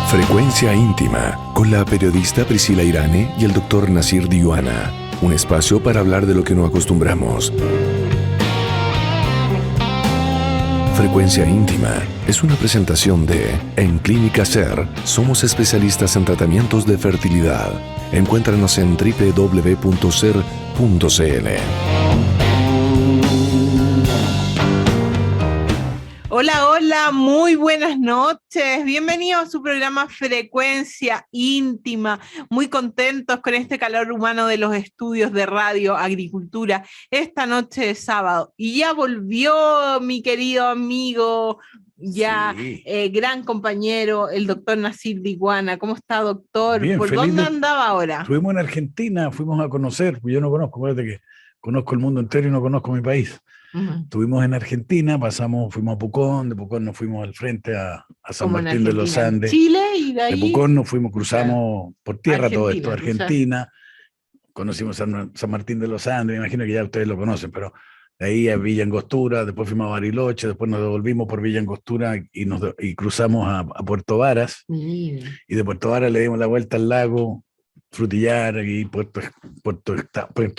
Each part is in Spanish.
Frecuencia íntima con la periodista Priscila Irane y el doctor Nasir Diwana. Un espacio para hablar de lo que no acostumbramos. Frecuencia íntima es una presentación de En Clínica SER. Somos especialistas en tratamientos de fertilidad. Encuéntranos en www.ser.cl. Hola, hola, muy buenas noches. Bienvenidos a su programa Frecuencia Íntima. Muy contentos con este calor humano de los estudios de Radio Agricultura esta noche de sábado. Y ya volvió mi querido amigo, gran compañero, el doctor Nasir Diwana. ¿Cómo está, doctor? Bien, ¿Por dónde andaba ahora? Estuvimos en Argentina, fuimos a conocer, yo no conozco, acuérdate que conozco el mundo entero y no conozco mi país. Estuvimos en Argentina, fuimos a Pucón, de Pucón nos fuimos al frente a San Martín de los Andes. Chile, y de ahí. De Pucón nos fuimos, cruzamos por tierra todo esto, Argentina. Conocimos San Martín de los Andes, me imagino que ya ustedes lo conocen, pero de ahí a Villa Angostura, después fuimos a Bariloche, después nos devolvimos por Villa Angostura y cruzamos a Puerto Varas. Y de Puerto Varas le dimos la vuelta al lago, Frutillar, y Puerto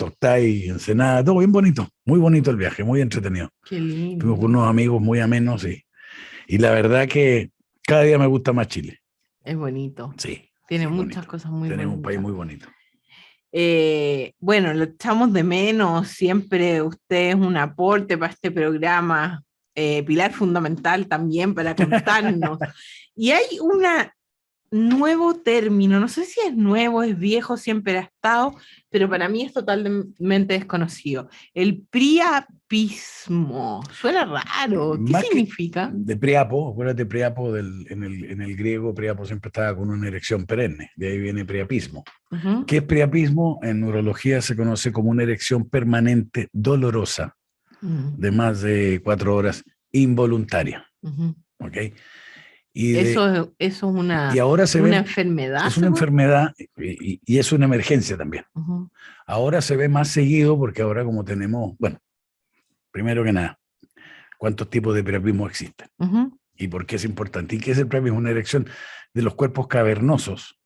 Octay, Ensenada, todo bien bonito, muy bonito el viaje, muy entretenido. Qué lindo. Fuimos con unos amigos muy amenos y la verdad que cada día me gusta más Chile. Es bonito. Sí. Tiene muchas cosas muy bonitas. Tenemos un país muy bonito. Bueno, lo echamos de menos, siempre usted es un aporte para este programa, pilar fundamental también para contarnos. Y hay un nuevo término, no sé si es nuevo, es viejo, siempre ha estado, pero para mí es totalmente desconocido. El priapismo. Suena raro. ¿Qué significa? De priapo, acuérdate, priapo en el griego, priapo siempre estaba con una erección perenne, de ahí viene priapismo. ¿Qué es priapismo? En neurología se conoce como una erección permanente dolorosa de más de 4 horas, involuntaria. ¿Ok? Eso es una enfermedad. Es una enfermedad y es una emergencia también. Ahora se ve más seguido porque ahora como tenemos, bueno, primero que nada, ¿cuántos tipos de priapismo existen? ¿Y por qué es importante? ¿Y qué es el priapismo? Una erección de los cuerpos cavernosos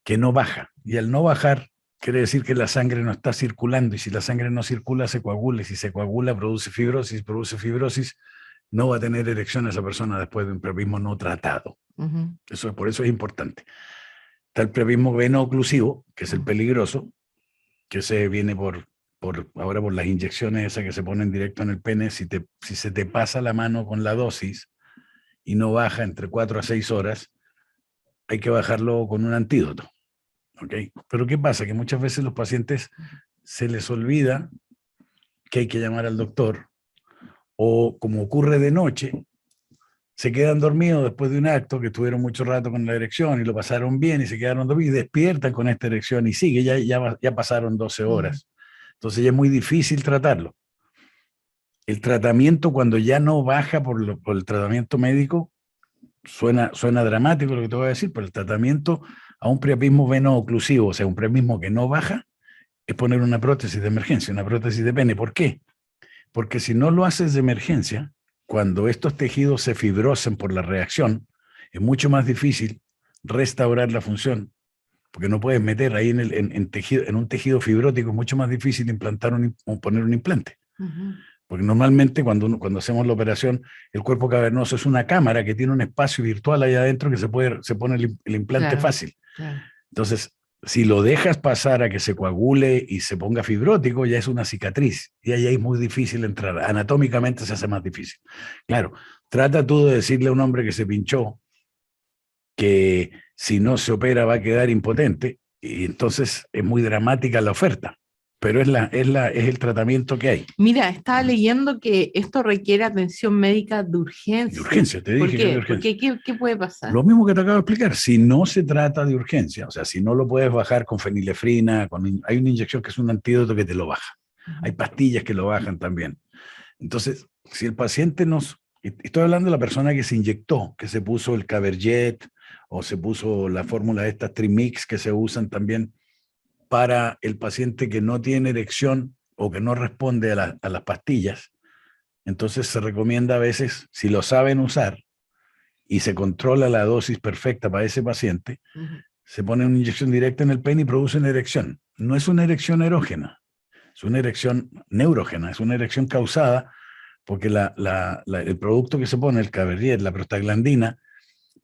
que no baja. Y al no bajar, quiere decir que la sangre no está circulando. Y si la sangre no circula, se coagula. Y si se coagula, produce fibrosis, no va a tener erección esa persona después de un priapismo no tratado. Por eso es importante. Está el priapismo veno-oclusivo, que es el peligroso, que se viene ahora por las inyecciones esas que se ponen directo en el pene. Si se te pasa la mano con la dosis y no baja entre 4 a 6 horas, hay que bajarlo con un antídoto. ¿Okay? Pero ¿qué pasa? Que muchas veces los pacientes se les olvida que hay que llamar al doctor, o como ocurre de noche, se quedan dormidos después de un acto que estuvieron mucho rato con la erección y lo pasaron bien y se quedaron dormidos y despiertan con esta erección y sigue, ya pasaron 12 horas. Entonces ya es muy difícil tratarlo. El tratamiento, cuando ya no baja por el tratamiento médico, suena dramático lo que te voy a decir, pero el tratamiento a un priapismo veno-oclusivo, o sea, un priapismo que no baja, es poner una prótesis de emergencia, una prótesis de pene. ¿Por qué? Porque si no lo haces de emergencia, cuando estos tejidos se fibrosen por la reacción, es mucho más difícil restaurar la función, porque no puedes meter ahí en un tejido fibrótico, es mucho más difícil implantar o poner un implante. Porque normalmente cuando hacemos la operación, el cuerpo cavernoso es una cámara que tiene un espacio virtual ahí adentro que se pone el implante fácil. Claro. Entonces, si lo dejas pasar a que se coagule y se ponga fibrótico, ya es una cicatriz. Y ahí es muy difícil entrar. Anatómicamente se hace más difícil. Claro, trata tú de decirle a un hombre que se pinchó que si no se opera va a quedar impotente, y entonces es muy dramática la oferta. Pero es el tratamiento que hay. Mira, estaba leyendo que esto requiere atención médica de urgencia. De urgencia, te dije que de urgencia. ¿Por qué? ¿Qué puede pasar? Lo mismo que te acabo de explicar. Si no se trata de urgencia, o sea, si no lo puedes bajar con fenilefrina, hay una inyección que es un antídoto que te lo baja. Hay pastillas que lo bajan también. Entonces, si el paciente estoy hablando de la persona que se inyectó, que se puso el Caberjet o se puso la fórmula de estas Trimix que se usan también para el paciente que no tiene erección o que no responde a las pastillas. Entonces se recomienda a veces, si lo saben usar, y se controla la dosis perfecta para ese paciente, se pone una inyección directa en el pene y produce una erección. No es una erección erógena, es una erección neurógena, es una erección causada porque el producto que se pone, el Caberdiet, la prostaglandina,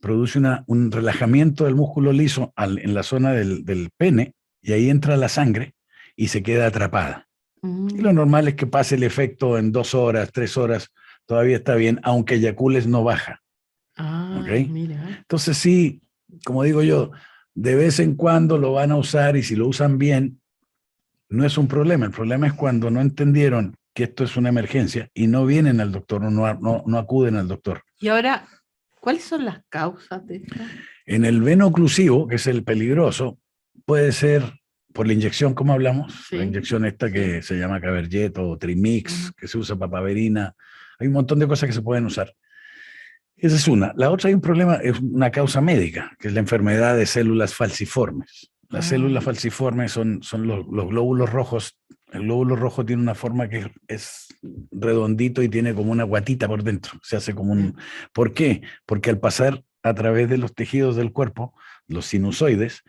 produce un relajamiento del músculo liso en la zona del pene, y ahí entra la sangre y se queda atrapada. Y lo normal es que pase el efecto en 2 horas, 3 horas, todavía está bien, aunque eyacules no baja. ¿Okay? Mira. Entonces sí, como digo yo, de vez en cuando lo van a usar, y si lo usan bien, no es un problema. El problema es cuando no entendieron que esto es una emergencia y no vienen al doctor o no acuden al doctor. Y ahora, ¿cuáles son las causas de esto? En el veno oclusivo, que es el peligroso, puede ser por la inyección, como hablamos, Sí. la inyección esta que se llama Caberget o Trimix, que se usa para papaverina. Hay un montón de cosas que se pueden usar. Esa es una. La otra, hay un problema, es una causa médica, que es la enfermedad de células falciformes. Las células falciformes son los glóbulos rojos. El glóbulo rojo tiene una forma que es redondito y tiene como una guatita por dentro. Se hace como un... ¿Por qué? Porque al pasar a través de los tejidos del cuerpo, los sinusoides,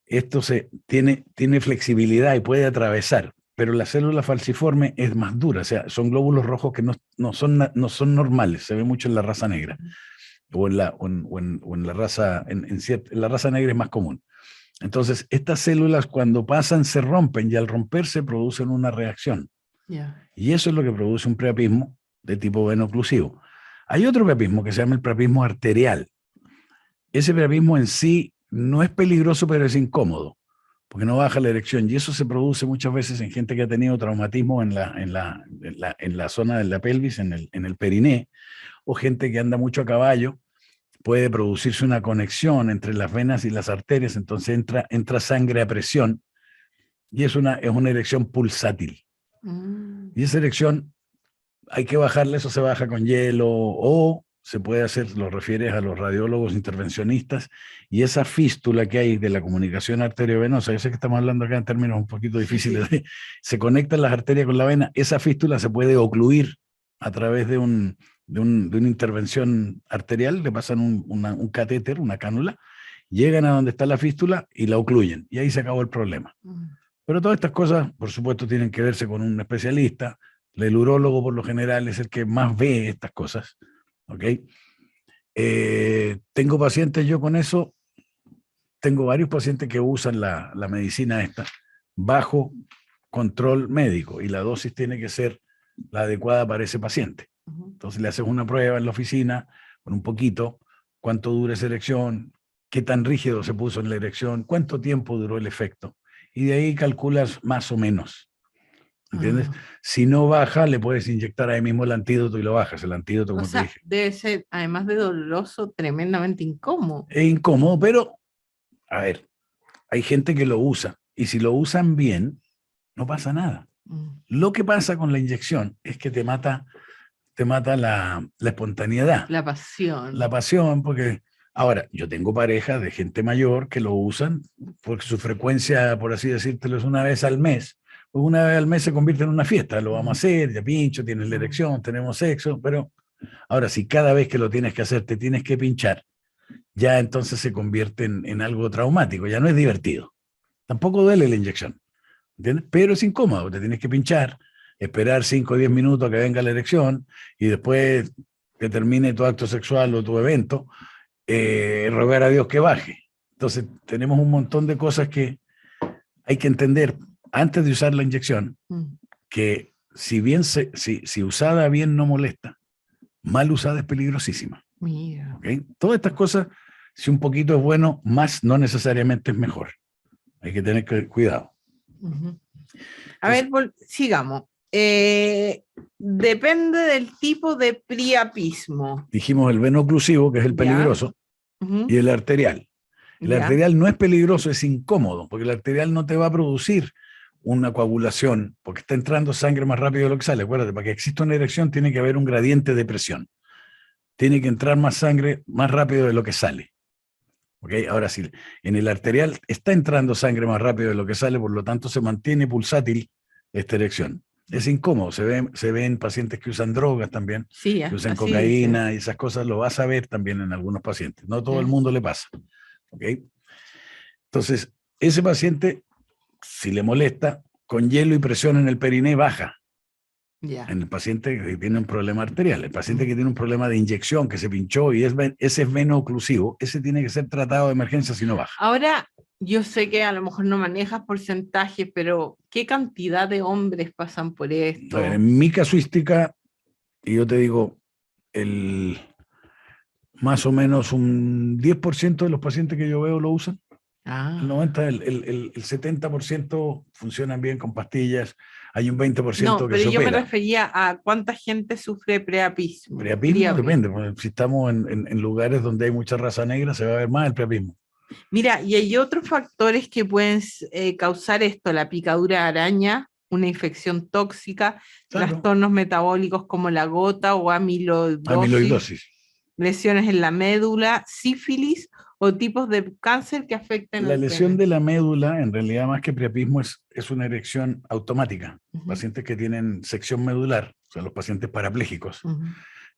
esto tiene flexibilidad y puede atravesar, pero la célula falciforme es más dura, o sea, son glóbulos rojos que no son normales, se ve mucho en la raza negra, o en la raza, en la raza negra es más común. Entonces, estas células cuando pasan se rompen, y al romperse producen una reacción. Y eso es lo que produce un priapismo de tipo veno oclusivo. Hay otro priapismo que se llama el priapismo arterial. Ese priapismo en sí no es peligroso, pero es incómodo, porque no baja la erección, y eso se produce muchas veces en gente que ha tenido traumatismo en la zona de la pelvis, en el periné, o gente que anda mucho a caballo. Puede producirse una conexión entre las venas y las arterias, entonces entra sangre a presión, y es una erección pulsátil. Y esa erección hay que bajarla, eso se baja con hielo, o se puede hacer, lo refieres a los radiólogos intervencionistas, y esa fístula que hay de la comunicación arteriovenosa, yo sé que estamos hablando acá en términos un poquito difíciles, se conectan las arterias con la vena, esa fístula se puede ocluir a través de una intervención arterial, le pasan un catéter, una cánula, llegan a donde está la fístula y la ocluyen, y ahí se acabó el problema. Pero todas estas cosas, por supuesto, tienen que verse con un especialista. El urólogo, por lo general, es el que más ve estas cosas. ¿Ok? Tengo pacientes yo con eso, tengo varios pacientes que usan la medicina esta bajo control médico, y la dosis tiene que ser la adecuada para ese paciente. Entonces le haces una prueba en la oficina con un poquito, cuánto dura esa erección, qué tan rígido se puso en la erección, cuánto tiempo duró el efecto, y de ahí calculas más o menos. ¿Entiendes? Si no baja, le puedes inyectar ahí mismo el antídoto y lo bajas. El antídoto, como te dije. Debe ser, además de doloroso, tremendamente incómodo. Es incómodo, pero, a ver, hay gente que lo usa, y si lo usan bien, no pasa nada. Lo que pasa con la inyección es que te mata la espontaneidad. La pasión. La pasión, porque... Ahora, yo tengo parejas de gente mayor que lo usan porque su frecuencia, por así decírtelo, es una vez al mes. Una vez al mes se convierte en una fiesta, lo vamos a hacer, ya pincho, tienes la erección, tenemos sexo, pero ahora si cada vez que lo tienes que hacer te tienes que pinchar, ya entonces se convierte en algo traumático, ya no es divertido. Tampoco duele la inyección, ¿entiendes? Pero es incómodo, te tienes que pinchar, esperar 5 o 10 minutos a que venga la erección, y después que termine tu acto sexual o tu evento, rogar a Dios que baje. Entonces tenemos un montón de cosas que hay que entender antes de usar la inyección, que si usada bien no molesta, mal usada es peligrosísima. ¿Okay? Todas estas cosas, si un poquito es bueno, más no necesariamente es mejor. Hay que tener cuidado. A ver, sigamos. Depende del tipo de priapismo. Dijimos el veno oclusivo, que es el peligroso, y el arterial. El arterial no es peligroso, es incómodo, porque el arterial no te va a producir una coagulación, porque está entrando sangre más rápido de lo que sale. Acuérdate, para que exista una erección tiene que haber un gradiente de presión. Tiene que entrar más sangre más rápido de lo que sale. ¿Okay? Ahora sí, en el arterial está entrando sangre más rápido de lo que sale, por lo tanto se mantiene pulsátil esta erección. Es incómodo, se ven pacientes que usan drogas también, sí, que usan cocaína y esas cosas, lo vas a ver también en algunos pacientes. No todo el mundo le pasa. ¿Okay? Entonces, ese paciente, si le molesta, con hielo y presión en el periné baja. En el paciente que tiene un problema arterial, el paciente que tiene un problema de inyección, que se pinchó y ese es veno-oclusivo, ese tiene que ser tratado de emergencia si no baja. Ahora, yo sé que a lo mejor no manejas porcentajes, pero ¿qué cantidad de hombres pasan por esto? A ver, en mi casuística, y yo te digo, más o menos un 10% de los pacientes que yo veo lo usan. El 70% funcionan bien con pastillas, hay un 20% que se opera. Pero yo me refería a cuánta gente sufre preapismo. Preapismo depende, si estamos en lugares donde hay mucha raza negra, se va a ver más el preapismo. Mira, y hay otros factores que pueden causar esto, la picadura de araña, una infección tóxica, trastornos metabólicos como la gota o amiloidosis, lesiones en la médula, sífilis o tipos de cáncer que afectan la lesión de la médula, en realidad más que priapismo, es una erección automática. Pacientes que tienen sección medular, o sea, los pacientes parapléjicos,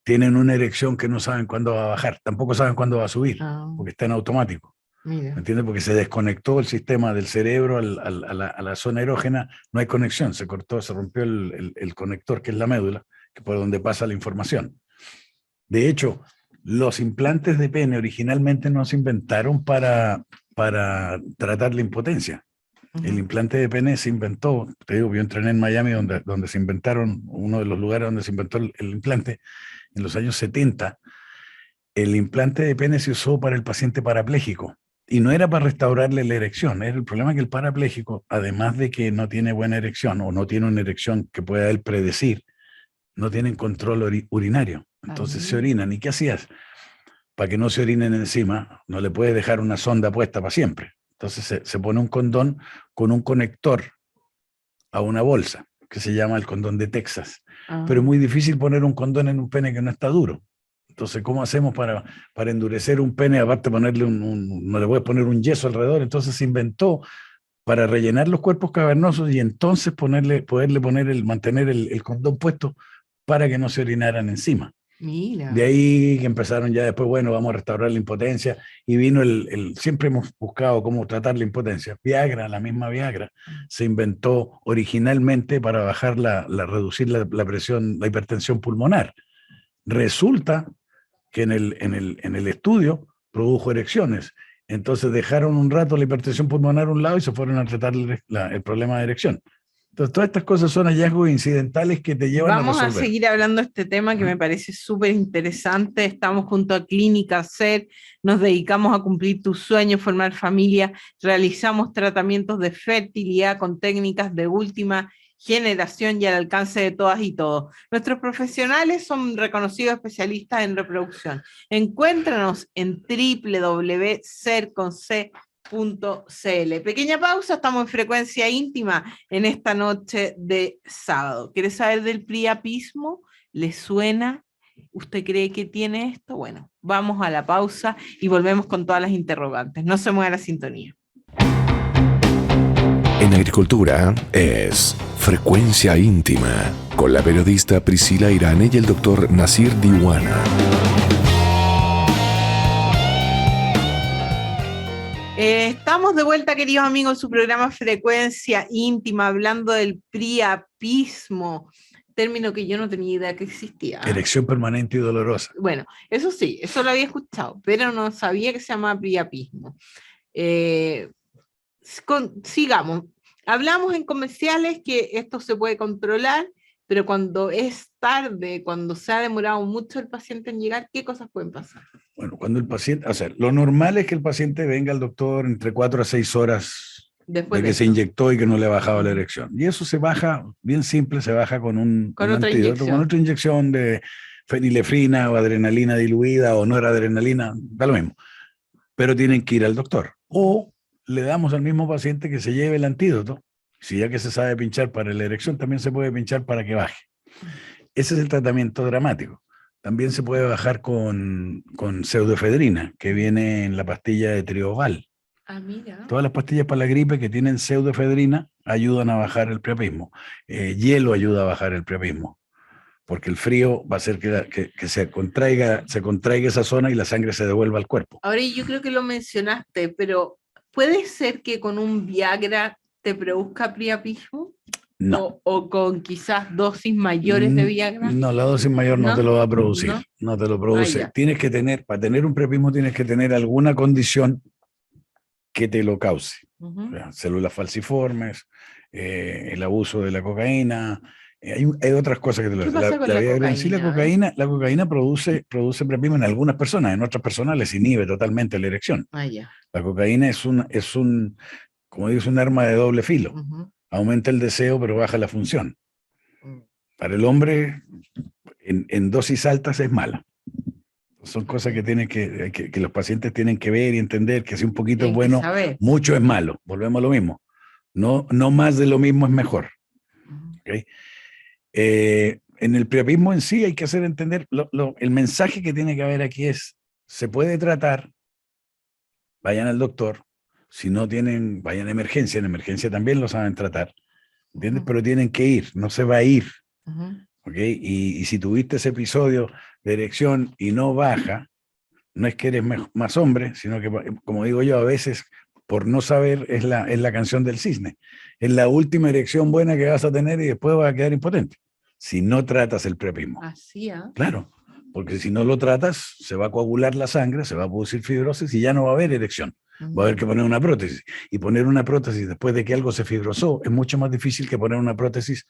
tienen una erección que no saben cuándo va a bajar, tampoco saben cuándo va a subir, porque está en automático. ¿Me entiendes? Porque se desconectó el sistema del cerebro a la zona erógena, no hay conexión, se cortó, se rompió el conector que es la médula, que por donde pasa la información. De hecho, los implantes de pene originalmente no se inventaron para tratar la impotencia. El implante de pene se inventó, te digo, yo entrené en Miami donde se inventaron, uno de los lugares donde se inventó el implante, en los años 70. El implante de pene se usó para el paciente parapléjico y no era para restaurarle la erección. Era el problema que el parapléjico, además de que no tiene buena erección o no tiene una erección que pueda él predecir, no tienen control urinario. Entonces se orinan. ¿Y qué hacías? Para que no se orinen encima, no le puedes dejar una sonda puesta para siempre. Entonces se pone un condón con un conector a una bolsa, que se llama el condón de Texas. Pero es muy difícil poner un condón en un pene que no está duro. Entonces, ¿cómo hacemos para endurecer un pene? Aparte ponerle no le puedes poner un yeso alrededor. Entonces se inventó para rellenar los cuerpos cavernosos y entonces mantener el condón puesto para que no se orinaran encima. Mira. De ahí que empezaron ya después, bueno, vamos a restaurar la impotencia, y vino siempre hemos buscado cómo tratar la impotencia. Viagra, la misma Viagra, se inventó originalmente para bajar reducir la presión, la hipertensión pulmonar. Resulta que en el estudio produjo erecciones. Entonces dejaron un rato la hipertensión pulmonar a un lado y se fueron a tratar el problema de erección. Entonces, todas estas cosas son hallazgos incidentales que te llevan a resolver. Vamos a seguir hablando de este tema que me parece súper interesante. Estamos junto a Clínica SER, nos dedicamos a cumplir tus sueños, formar familia, realizamos tratamientos de fertilidad con técnicas de última generación y al alcance de todas y todos. Nuestros profesionales son reconocidos especialistas en reproducción. Encuéntranos en www.ser.cl. Pequeña pausa, estamos en Frecuencia Íntima en esta noche de sábado. ¿Quieres saber del priapismo? ¿Le suena? ¿Usted cree que tiene esto? Bueno, vamos a la pausa y volvemos con todas las interrogantes. No se mueva la sintonía. En agricultura es Frecuencia Íntima con la periodista Priscila Irane y el doctor Nasir Diwana. Estamos de vuelta, queridos amigos, en su programa Frecuencia Íntima, hablando del priapismo, término que yo no tenía idea que existía. Erección permanente y dolorosa. Bueno, eso sí, eso lo había escuchado, pero no sabía que se llamaba priapismo. Sigamos. Hablamos en comerciales que esto se puede controlar, pero cuando es tarde, cuando se ha demorado mucho el paciente en llegar, ¿qué cosas pueden pasar? Bueno, cuando el paciente, o sea, lo normal es que el paciente venga al doctor entre 4 a 6 horas después de que se inyectó y que no le ha bajado la erección. Y eso se baja, bien simple, se baja con un antídoto, con otra inyección de fenilefrina o adrenalina diluida o noradrenalina, da lo mismo. Pero tienen que ir al doctor. O le damos al mismo paciente que se lleve el antídoto. Si ya que se sabe pinchar para la erección, también se puede pinchar para que baje. Ese es el tratamiento dramático. También se puede bajar con pseudoefedrina, que viene en la pastilla de Trioval. Ah, mira. Todas las pastillas para la gripe que tienen pseudoefedrina ayudan a bajar el priapismo. Hielo ayuda a bajar el priapismo, porque el frío va a hacer que se contraiga esa zona y la sangre se devuelva al cuerpo. Ahora, yo creo que lo mencionaste, pero ¿puede ser que con un Viagra te produzca priapismo? No. O con quizás dosis mayores de Viagra. No, la dosis mayor no te lo va a producir. No te lo produce. Tienes que tener, para tener un priapismo tienes que tener alguna condición que te lo cause. O sea, células falciformes, el abuso de la cocaína. Hay otras cosas que te lo hacen. ¿Qué pasa con la cocaína? Sí, la cocaína produce priapismo en algunas personas, en otras personas les inhibe totalmente la erección. La cocaína es un, como digo, es un arma de doble filo. Aumenta el deseo, pero baja la función. Para el hombre, en dosis altas es mala. Son cosas que los pacientes tienen que ver y entender, que si un poquito es bueno, mucho es malo. Volvemos a lo mismo. No más de lo mismo es mejor. ¿Okay? En el priapismo en sí hay que hacer entender, el mensaje que tiene que haber aquí es, se puede tratar, vayan al doctor, si no tienen, vayan a emergencia, en emergencia también lo saben tratar, ¿entiendes? Pero tienen que ir, no se va a ir. ¿Okay? Y si tuviste ese episodio de erección y no baja, no es que eres más hombre, sino que, como digo yo, a veces, por no saber, es la canción del cisne. Es la última erección buena que vas a tener y después vas a quedar impotente. Si no tratas el priapismo. Así, ¿eh? Claro, porque si no lo tratas, se va a coagular la sangre, se va a producir fibrosis y ya no va a haber erección. Va a haber que poner una prótesis. Y poner una prótesis después de que algo se fibrosó es mucho más difícil que poner una prótesis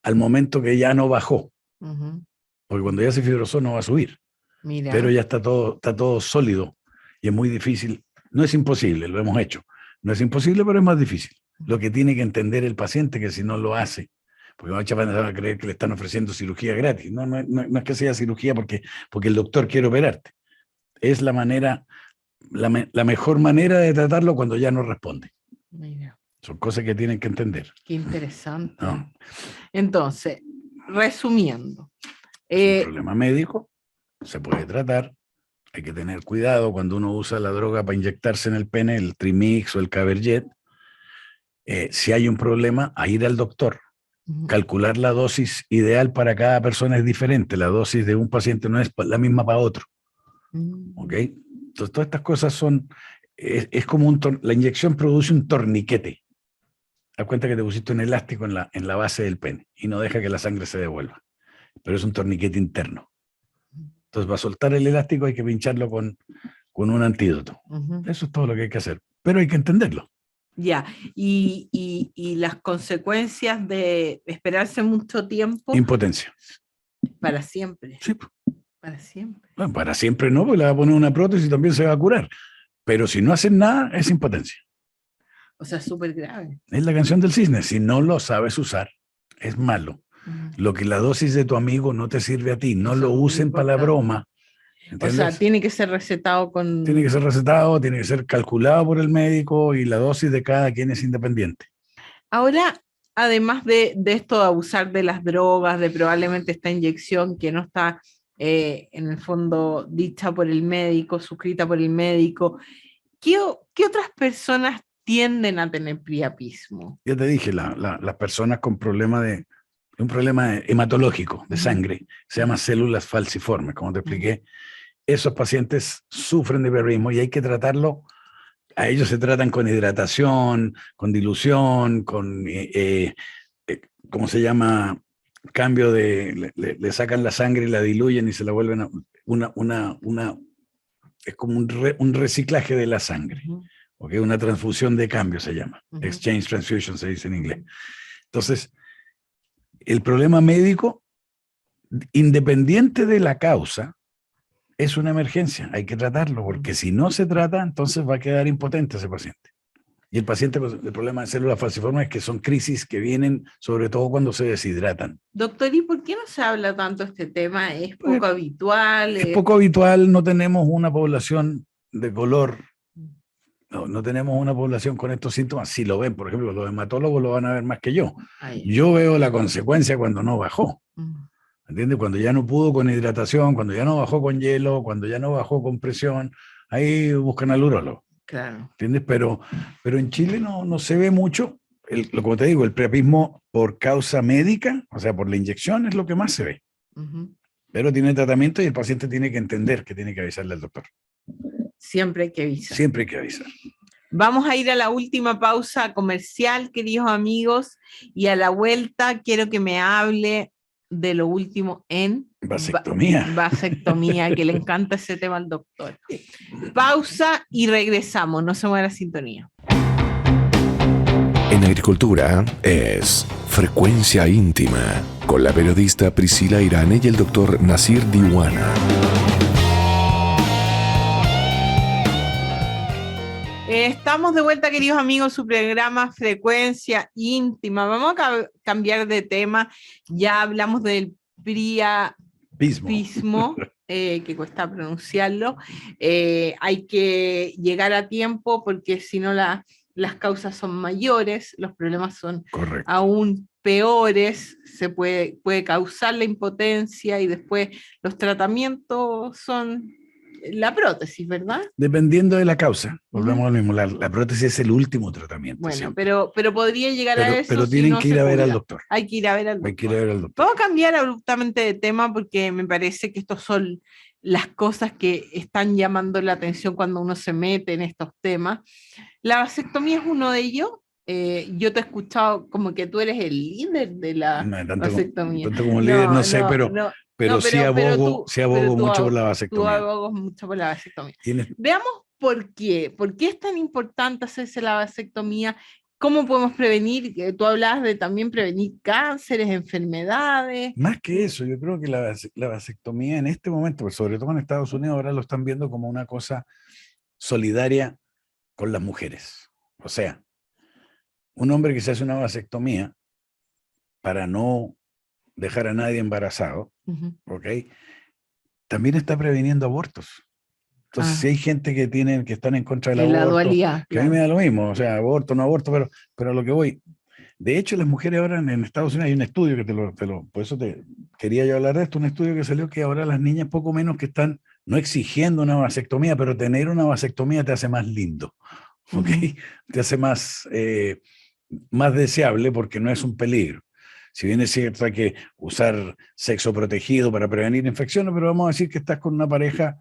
al momento que ya no bajó. Porque cuando ya se fibrosó no va a subir. Mira. Pero ya está todo sólido y es muy difícil. No es imposible, lo hemos hecho. No es imposible, pero es más difícil. Lo que tiene que entender el paciente, que si no lo hace, porque muchas veces van a creer que le están ofreciendo cirugía gratis. No es que sea cirugía porque el doctor quiere operarte. Es la mejor manera de tratarlo cuando ya no responde. Mira. Son cosas que tienen que entender. Qué interesante. ¿No? Entonces, resumiendo. Es un problema médico, se puede tratar. Hay que tener cuidado cuando uno usa la droga para inyectarse en el pene, el Trimix o el Caberjet. Si hay un problema, a ir al doctor. Calcular la dosis ideal para cada persona es diferente. La dosis de un paciente no es la misma para otro. ¿Ok? Entonces, todas estas cosas es como la inyección produce un torniquete. Haz cuenta que te pusiste un elástico en la base del pene y no deja que la sangre se devuelva. Pero es un torniquete interno. Entonces, para soltar el elástico hay que pincharlo con un antídoto. Eso es todo lo que hay que hacer. Pero hay que entenderlo. Ya, y las consecuencias de esperarse mucho tiempo. Impotencia. Para siempre. Sí. Para siempre. Bueno, para siempre no, porque le va a poner una prótesis y también se va a curar. Pero si no hacen nada, es impotencia. O sea, súper grave. Es la canción del cisne. Si no lo sabes usar, es malo. Lo que la dosis de tu amigo no te sirve a ti, no lo usen para la broma. ¿Entiendes? O sea, tiene que ser recetado con... Tiene que ser recetado, tiene que ser calculado por el médico y la dosis de cada quien es independiente. Ahora, además de esto de abusar de las drogas, de probablemente esta inyección que no está en el fondo dicha por el médico, suscrita por el médico, ¿qué otras personas tienden a tener priapismo? Ya te dije, las personas con un problema hematológico de sangre, se llama células falciformes, como te expliqué. Esos pacientes sufren de priapismo y hay que tratarlo. A ellos se tratan con hidratación, con dilución, con, ¿cómo se llama? Cambio le sacan la sangre y la diluyen y se la vuelven es como un reciclaje de la sangre. ¿Okay? Una transfusión de cambio se llama. Exchange transfusion se dice en inglés. Entonces, el problema médico, independiente de la causa, es una emergencia, hay que tratarlo, porque si no se trata, entonces va a quedar impotente ese paciente. Y el paciente, pues, el problema de células falciformes es que son crisis que vienen sobre todo cuando se deshidratan. Doctor, ¿y por qué no se habla tanto de este tema? ¿Es poco habitual? Es poco habitual, no tenemos una población de color, no tenemos una población con estos síntomas. Si lo ven, por ejemplo, los hematólogos lo van a ver más que yo. Yo veo la consecuencia cuando no bajó. ¿Entiendes? Cuando ya no pudo con hidratación, cuando ya no bajó con hielo, cuando ya no bajó con presión, ahí buscan al urólogo. Claro. ¿Entiendes? Pero en Chile no se ve mucho. Como te digo, el priapismo por causa médica, o sea, por la inyección, es lo que más se ve. Pero tiene tratamiento y el paciente tiene que entender que tiene que avisarle al doctor. Siempre hay que avisar. Siempre hay que avisar. Vamos a ir a la última pausa comercial, queridos amigos, y a la vuelta quiero que me hable de lo último en vasectomía. Vasectomía, que le encanta ese tema al doctor. Pausa y regresamos, no se mueva la sintonía. En agricultura es Frecuencia Íntima, con la periodista Priscila Irane y el doctor Nasir Diwana. Estamos de vuelta, queridos amigos, su programa Frecuencia Íntima. Vamos a cambiar de tema. Ya hablamos del priapismo, que cuesta pronunciarlo. Hay que llegar a tiempo porque si no las causas son mayores, los problemas son aún peores, se puede causar la impotencia y después los tratamientos son la prótesis, ¿verdad? Dependiendo de la causa, volvemos a lo mismo, la prótesis es el último tratamiento. Bueno, pero podría llegar a eso. Pero tienen que ir a ver al doctor. Hay que ir a ver al doctor. Vamos a cambiar abruptamente de tema porque me parece que estos son las cosas que están llamando la atención cuando uno se mete en estos temas. La vasectomía es uno de ellos. Yo te he escuchado como que tú eres el líder de la vasectomía. Tanto como líder, no sé, pero sí abogo mucho por la vasectomía. Tú abogas mucho por la vasectomía. Veamos por qué. ¿Por qué es tan importante hacerse la vasectomía? ¿Cómo podemos prevenir? Tú hablabas de también prevenir cánceres, enfermedades. Más que eso, yo creo que la vasectomía en este momento, pues sobre todo en Estados Unidos, ahora lo están viendo como una cosa solidaria con las mujeres. O sea, un hombre que se hace una vasectomía para no dejar a nadie embarazado, ¿ok? También está previniendo abortos. Entonces, si hay gente que están en contra del aborto, dualidad, que a mí me da lo mismo, o sea, aborto, no aborto, pero a lo que voy. De hecho, las mujeres ahora en Estados Unidos hay un estudio que por eso quería yo hablar de esto, un estudio que salió que ahora las niñas poco menos que están no exigiendo una vasectomía, pero tener una vasectomía te hace más lindo, ¿ok? Te hace más deseable porque no es un peligro. Si bien es cierto hay que usar sexo protegido para prevenir infecciones, pero vamos a decir que estás con una pareja,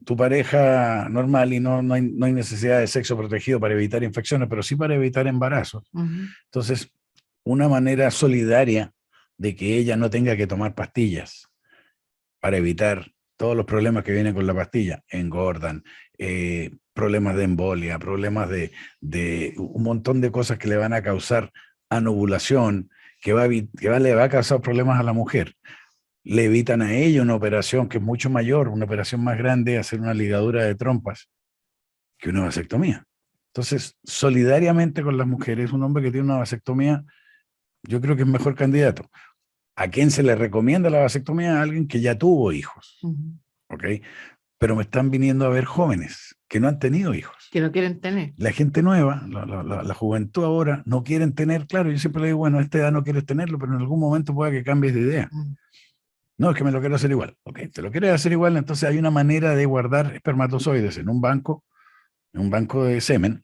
tu pareja normal y no hay necesidad de sexo protegido para evitar infecciones, pero sí para evitar embarazos. Entonces, una manera solidaria de que ella no tenga que tomar pastillas para evitar todos los problemas que vienen con la pastilla, engordan, problemas de embolia, problemas de un montón de cosas que le van a causar anovulación, que le va a causar problemas a la mujer. Le evitan a ella una operación que es mucho mayor, una operación más grande, hacer una ligadura de trompas, que una vasectomía. Entonces, solidariamente con las mujeres, un hombre que tiene una vasectomía, yo creo que es mejor candidato. ¿A quién se le recomienda la vasectomía? A alguien que ya tuvo hijos, ¿ok? Pero me están viniendo a ver jóvenes que no han tenido hijos. Que no quieren tener. La gente nueva, la juventud ahora, no quieren tener, claro, yo siempre le digo, bueno, a esta edad no quieres tenerlo, pero en algún momento pueda que cambies de idea. No, es que me lo quiero hacer igual. Ok, te lo quieres hacer igual, entonces hay una manera de guardar espermatozoides en un banco de semen,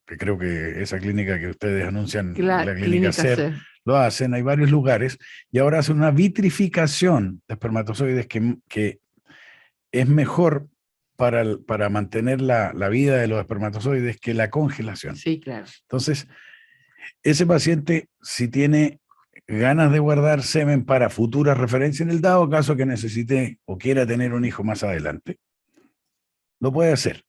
que creo que esa clínica que ustedes anuncian, la clínica SER, lo hacen, hay varios lugares, y ahora hacen una vitrificación de espermatozoides que es mejor para mantener la vida de los espermatozoides que la congelación. Sí, claro. Entonces, ese paciente, si tiene ganas de guardar semen para futuras referencias en el dado caso que necesite o quiera tener un hijo más adelante, lo puede hacer.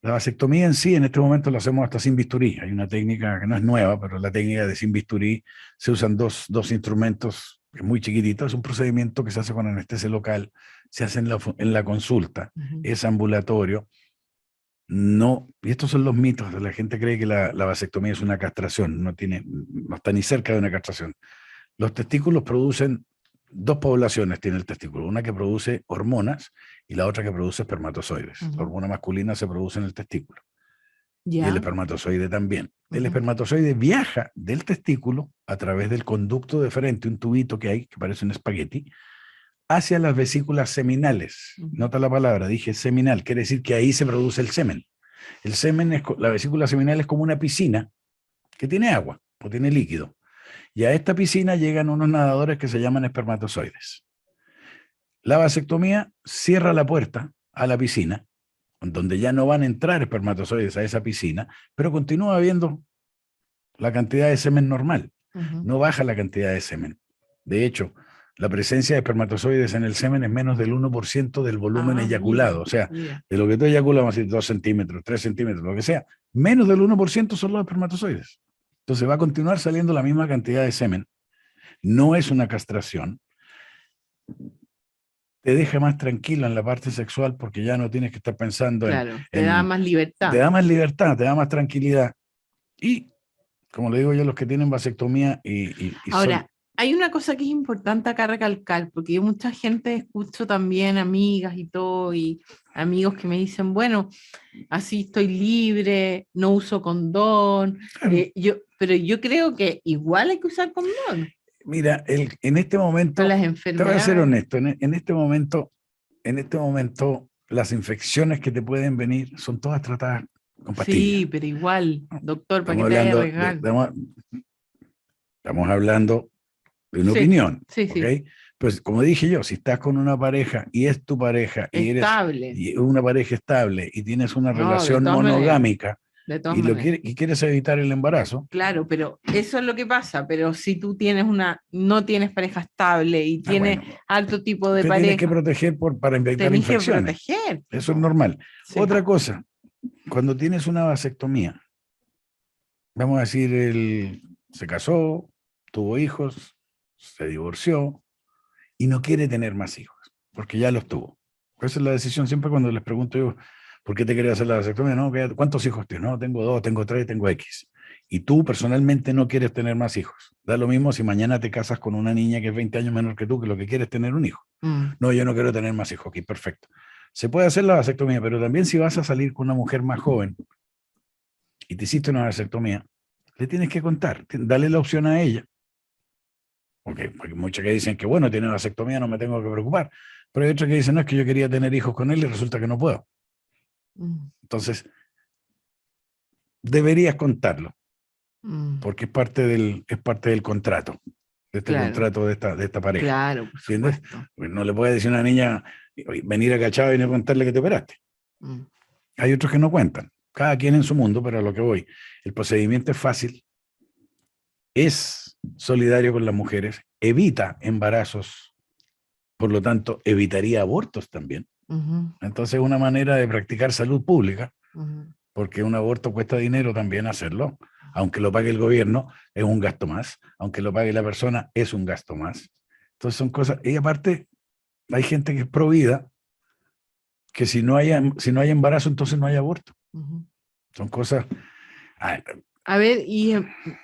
La vasectomía en sí, en este momento lo hacemos hasta sin bisturí. Hay una técnica que no es nueva, pero la técnica de sin bisturí se usan dos instrumentos muy chiquititos. Es un procedimiento que se hace con anestesia local, se hace en la consulta, es ambulatorio. No, y estos son los mitos. La gente cree que la vasectomía es una castración, no está ni cerca de una castración. Los testículos producen dos poblaciones, tiene el testículo, una que produce hormonas y la otra que produce espermatozoides. La hormona masculina se produce en el testículo y el espermatozoide también. El espermatozoide viaja del testículo a través del conducto deferente, un tubito que hay, que parece un espagueti, hacia las vesículas seminales. Nota la palabra, dije seminal, quiere decir que ahí se produce el semen. El semen, la vesícula seminal es como una piscina que tiene agua o tiene líquido. Y a esta piscina llegan unos nadadores que se llaman espermatozoides. La vasectomía cierra la puerta a la piscina, donde ya no van a entrar espermatozoides a esa piscina, pero continúa habiendo la cantidad de semen normal. No baja la cantidad de semen. De hecho, la presencia de espermatozoides en el semen es menos del 1% del volumen eyaculado. O sea, de lo que tú eyaculas, vamos a decir 2 centímetros, 3 centímetros, lo que sea, menos del 1% son los espermatozoides. Entonces va a continuar saliendo la misma cantidad de semen. No es una castración. Te deja más tranquilo en la parte sexual porque ya no tienes que estar pensando te da más libertad. Te da más libertad, te da más tranquilidad. Y, como le digo yo, los que tienen vasectomía Ahora, hay una cosa que es importante acá recalcar, porque yo mucha gente escucho también, amigas y todo, y amigos que me dicen, bueno, así estoy libre, no uso condón, pero yo creo que igual hay que usar condón. Mira, en este momento, las te voy a ser honesto, en este momento, las infecciones que te pueden venir son todas tratadas con pastillas. Sí, pero igual, doctor, para que te vaya a arriesgar. Estamos hablando de una opinión, sí. Pues como dije yo, si estás con una pareja y es tu pareja y una pareja estable y tienes una relación monogámica y quieres evitar el embarazo. Claro, pero eso es lo que pasa, pero si tú no tienes pareja estable y tienes alto tipo de pareja. Tienes que proteger para evitar infecciones. Que proteger. Eso es normal. Sí. Otra cosa, cuando tienes una vasectomía, vamos a decir, se casó, tuvo hijos, se divorció y no quiere tener más hijos, porque ya los tuvo. Esa es la decisión. Siempre cuando les pregunto yo, ¿por qué te querías hacer la vasectomía? No, ¿cuántos hijos tienes? No, tengo 2, tengo 3, tengo X. Y tú personalmente no quieres tener más hijos. Da lo mismo si mañana te casas con una niña que es 20 años menor que tú, que lo que quiere es tener un hijo. No, yo no quiero tener más hijos. Ok, perfecto. Se puede hacer la vasectomía, pero también si vas a salir con una mujer más joven y te hiciste una vasectomía, le tienes que contar, dale la opción a ella. Porque muchos que dicen que bueno, tiene vasectomía, no me tengo que preocupar. Pero hay otros que dicen, no, es que yo quería tener hijos con él y resulta que no puedo. Entonces, deberías contarlo, porque es parte del contrato, de este contrato de esta pareja. Claro, por ¿entiendes? Porque no le puedes decir a una niña, venir a Cachao y no contarle que te operaste. Hay otros que no cuentan, cada quien en su mundo, pero a lo que voy, el procedimiento es fácil, es solidario con las mujeres, evita embarazos, por lo tanto, evitaría abortos también. Entonces es una manera de practicar salud pública, porque un aborto cuesta dinero también hacerlo, aunque lo pague el gobierno, es un gasto más, aunque lo pague la persona, es un gasto más. Entonces son cosas, y aparte hay gente que es pro vida, que si no hay embarazo, entonces no hay aborto. Son cosas... A ver, y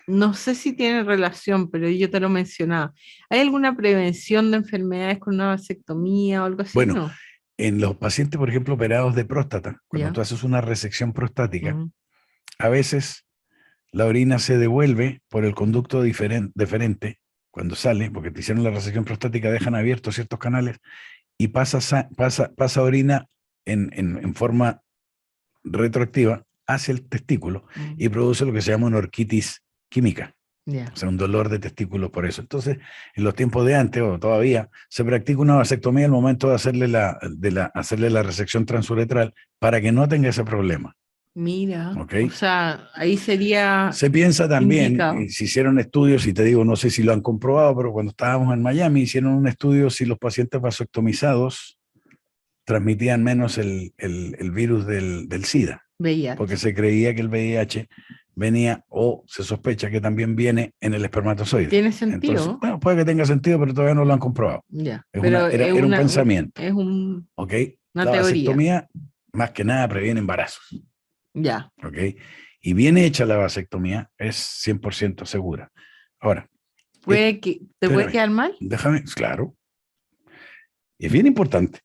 no sé si tiene relación, pero yo te lo mencionaba. ¿Hay alguna prevención de enfermedades con una vasectomía o algo así? Bueno, ¿no? En los pacientes, por ejemplo, operados de próstata, cuando tú haces una resección prostática, a veces la orina se devuelve por el conducto deferente cuando sale, porque te hicieron la resección prostática, dejan abiertos ciertos canales y pasa orina en forma retroactiva hacia el testículo y produce lo que se llama una orquitis química. O sea, un dolor de testículos por eso. Entonces, en los tiempos de antes, o todavía, se practica una vasectomía al momento de hacerle la resección transuretral para que no tenga ese problema. Mira, o sea, ahí sería... Se piensa también, se hicieron estudios, y te digo, no sé si lo han comprobado, pero cuando estábamos en Miami hicieron un estudio si los pacientes vasectomizados transmitían menos el virus del SIDA. VIH. Porque se creía que el VIH venía, o se sospecha que también viene en el espermatozoide. ¿Tiene sentido? Entonces, bueno, puede que tenga sentido, pero todavía no lo han comprobado. Ya. Era un pensamiento. Es una la teoría. vasectomía, más que nada, previene embarazos. Ya. Y bien hecha la vasectomía, es 100% segura. Ahora. ¿Puede quedar mal? Déjame, claro. Y es bien importante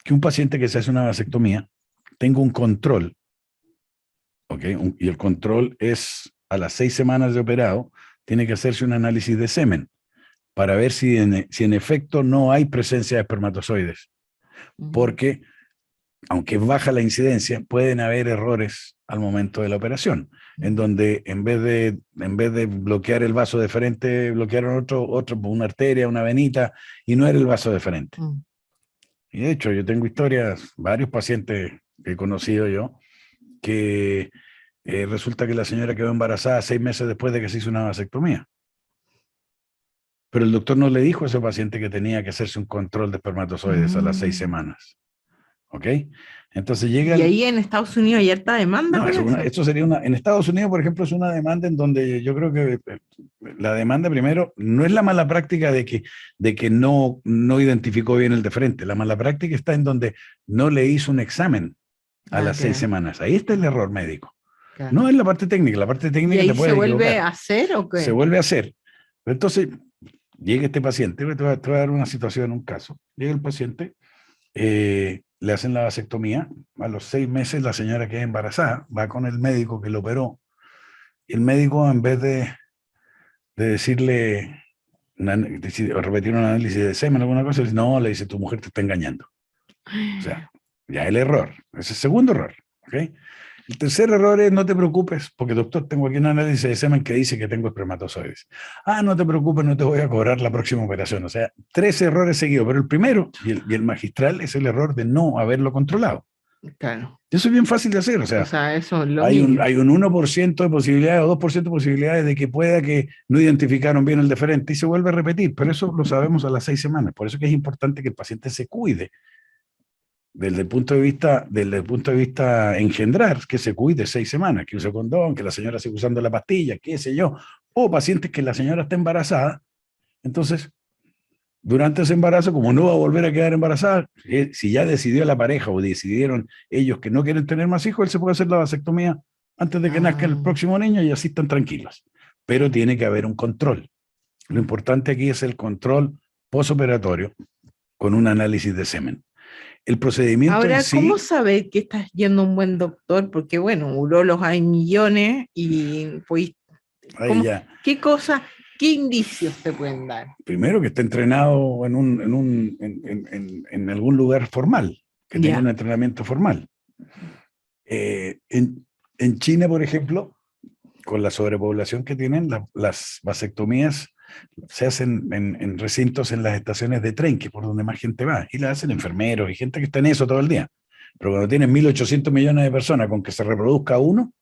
que un paciente que se hace una vasectomía tenga un control. Y el control es a las 6 semanas de operado, tiene que hacerse un análisis de semen para ver si en efecto no hay presencia de espermatozoides. Porque, aunque baja la incidencia, pueden haber errores al momento de la operación, en donde en vez de bloquear el vaso deferente, bloquearon otro, una arteria, una venita, y no era el vaso deferente. Y de hecho, yo tengo historias, varios pacientes que he conocido yo, que resulta que la señora quedó embarazada 6 meses después de que se hizo una vasectomía. Pero el doctor no le dijo a ese paciente que tenía que hacerse un control de espermatozoides a las 6 semanas. ¿Ok? Entonces llega... ¿Y ahí en Estados Unidos hay harta demanda? No, esto sería en Estados Unidos, por ejemplo, es una demanda en donde yo creo que la demanda primero no es la mala práctica de que no identificó bien el deferente. La mala práctica está en donde no le hizo un examen a las 6 semanas. Ahí está el error médico. Claro. No es la parte técnica. La parte técnica ¿Y ahí te puede se vuelve equivocar. a hacer o qué? Se vuelve a hacer. Entonces, llega este paciente, te voy a dar una situación, un caso. Llega el paciente, le hacen la vasectomía, a los 6 meses la señora queda embarazada, va con el médico que lo operó, y el médico, en vez de decirle, o repetir un análisis de semen o alguna cosa, le dice, no, le dice, tu mujer te está engañando. O sea, ya el error, ese es el segundo error, ¿ok? El tercer error es, no te preocupes, porque doctor, tengo aquí un análisis de semen que dice que tengo espermatozoides. Ah, no te preocupes, no te voy a cobrar la próxima operación. O sea, 3 errores seguidos, pero el primero, y el magistral, es el error de no haberlo controlado. Claro. Eso es bien fácil de hacer, o sea eso es lo hay un 1% de posibilidades o 2% de posibilidades de que pueda que no identificaron bien el deferente y se vuelve a repetir, pero eso lo sabemos a las 6 semanas. Por eso que es importante que el paciente se cuide. Desde el punto de vista engendrar, que se cuide 6 semanas, que use condón, que la señora siga usando la pastilla, qué sé yo, o pacientes que la señora está embarazada, entonces, durante ese embarazo, como no va a volver a quedar embarazada, si ya decidió la pareja o decidieron ellos que no quieren tener más hijos, él se puede hacer la vasectomía antes de que nazca el próximo niño y así están tranquilos. Pero tiene que haber un control. Lo importante aquí es el control posoperatorio con un análisis de semen. El procedimiento. Ahora, en sí, ¿cómo saber que estás yendo a un buen doctor? Porque, bueno, urólogos hay millones y pues, ¿qué cosas, qué indicios te pueden dar? Primero, que esté entrenado en algún lugar formal, que tenga un entrenamiento formal. En China, por ejemplo, con la sobrepoblación que tienen, las vasectomías se hacen en recintos en las estaciones de tren, que es por donde más gente va, y las hacen enfermeros y gente que está en eso todo el día. Pero cuando tienen 1.800 millones de personas, con que se reproduzca uno,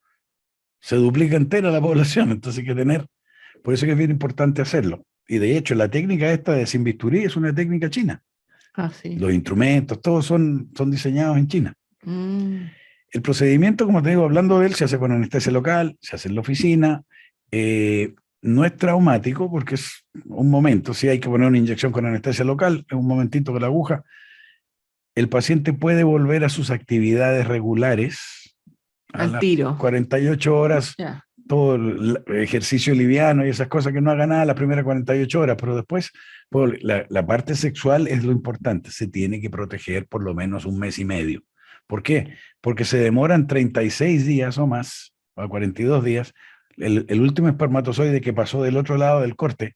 se duplica entera la población. Entonces hay que tener, por eso que es bien importante hacerlo. Y de hecho, la técnica esta de sin bisturí es una técnica china. Sí. Los instrumentos, todos son diseñados en China. El procedimiento, como te digo, hablando de él, se hace con anestesia local, se hace en la oficina. No es traumático porque es un momento, si hay que poner una inyección con anestesia local, es un momentito con la aguja. El paciente puede volver a sus actividades regulares al tiro. 48 horas, todo el ejercicio liviano y esas cosas, que no haga nada las primeras 48 horas, pero después la parte sexual es lo importante, se tiene que proteger por lo menos 1 mes y medio. ¿Por qué? Porque se demoran 36 días o más, o 42 días, el último espermatozoide que pasó del otro lado del corte